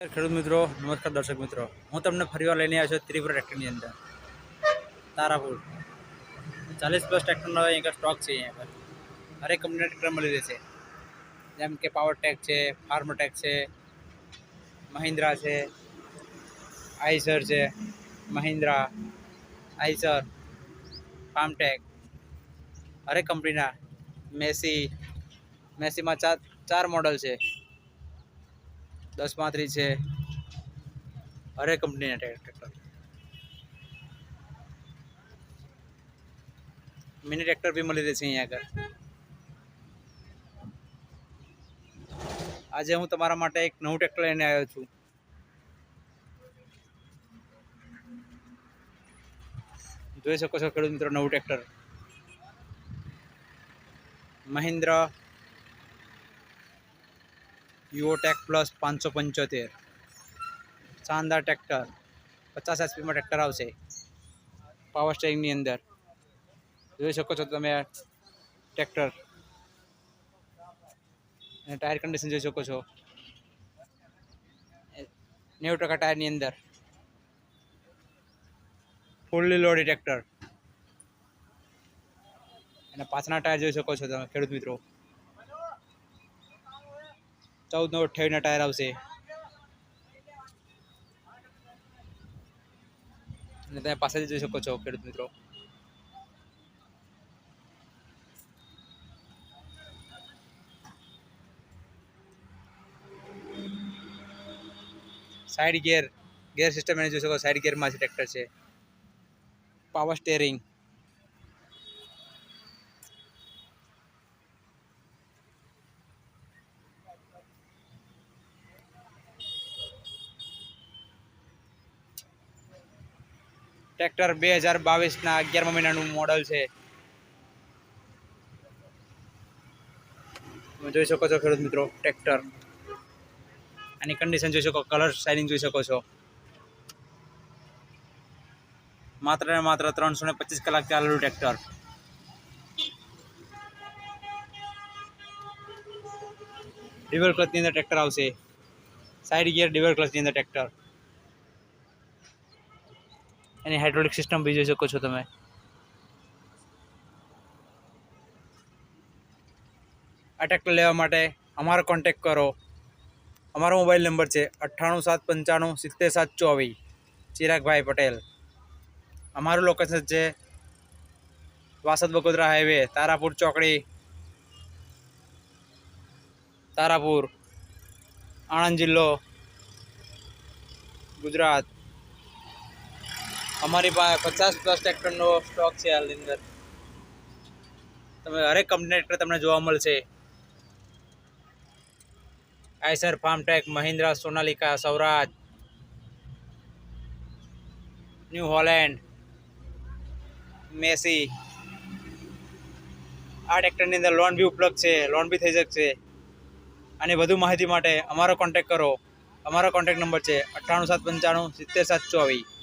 ખેડૂત મિત્રો નમસ્કાર દર્શક મિત્રો, હું તમને ફરીવાર લઈને આવ્યો છું ત્રિપુરા ટ્રેક્ટરની અંદર તારાપુર 40+ ટ્રેક્ટરનો અહીંયા સ્ટોક છે. અહીંયા પર હરેક કંપનીના ટ્રેક્ટર મળી રહેશે, જેમ કે પાવરટેક છે, ફાર્મટેક છે, મહિન્દ્રા છે, આઈસર છે, મહિન્દ્રા, આઈસર, ફાર્મટેક, હરેક કંપનીના. મેસીમાં ચાર મોડલ છે, 1035 છે, હરેક કંપનીના ટ્રેક્ટર. મિની ટ્રેક્ટર બી મળી રહેશે અહીંયા આગળ. આજે હું તમારા માટે એક નવું ટ્રેક્ટર લઈને આવ્યો છું. જોઈ શકો છો ખેડૂત મિત્રો, નવું ટ્રેક્ટર મહિન્દ્રા યુઓટેક પ્લસ 575, શાનદાર ટ્રેક્ટર. 50 HP ટ્રેક્ટર આવશે, પાવર સ્ટેરિંગની અંદર. જોઈ શકો છો તમે આ ટ્રેક્ટર, અને ટાયર કન્ડિશન જોઈ શકો છો, 90% ટાયરની અંદર. ફૂલ્લી લોડી ટ્રેક્ટર, અને પાછળના ટાયર જોઈ શકો છો તમે ખેડૂત મિત્રો, 14/28 ટાયર આવશે. અને તમે પાછળથી જોઈ શકો છો ખેડૂત મિત્રો. સાઈડ ગેર સિસ્ટમ એને જોઈ શકો, સાઈડ ગેરમાં ટ્રેક્ટર છે. પાવર સ્ટેરિંગ, ટ્રેક્ટર 2022ના 11મા મહિનાનું મોડલ છે. તમે જોઈ શકો છો ખેડૂત મિત્રો ટ્રેક્ટર, આની કન્ડિશન જોઈ શકો, કલર શાઇનિંગ જોઈ શકો છો. માત્ર ને માત્ર 325 કલાક ચાલેલું ટ્રેક્ટર. ડ્યુઅલ ક્લચની અંદર ટ્રેક્ટર આવશે, સાઈડ ગિયર ડ્યુઅલ ક્લચની અંદર ટ્રેક્ટર. એની હાઇડ્રોલિક સિસ્ટમ બી જોઈ શકો છો તમે. આ ટ્રેક્ટર લેવા માટે અમારો કોન્ટેક કરો. અમારો મોબાઈલ નંબર છે 9875570724, ચિરાગભાઈ પટેલ. અમારું લોકેશન છે વાસદ બગોદરા હાઈવે, તારાપુર ચોકડી, તારાપુર, આણંદ જિલ્લો, ગુજરાત. અમારી પાસે 50+ ટ્રેક્ટરનો સ્ટોક છે હાલની અંદર. તમે હરેક કંપની ટ્રેક્ટર તમને જોવા મળશે. Eicher, Farmtrac, Mahindra, Sonalika, Swaraj, New Holland, Massey. આ ટ્રેક્ટરની અંદર લોન બી ઉપલબ્ધ છે, લોન બી થઈ શકશે. અને વધુ માહિતી માટે અમારો કોન્ટેક કરો. અમારો કોન્ટેક નંબર છે 9875570724.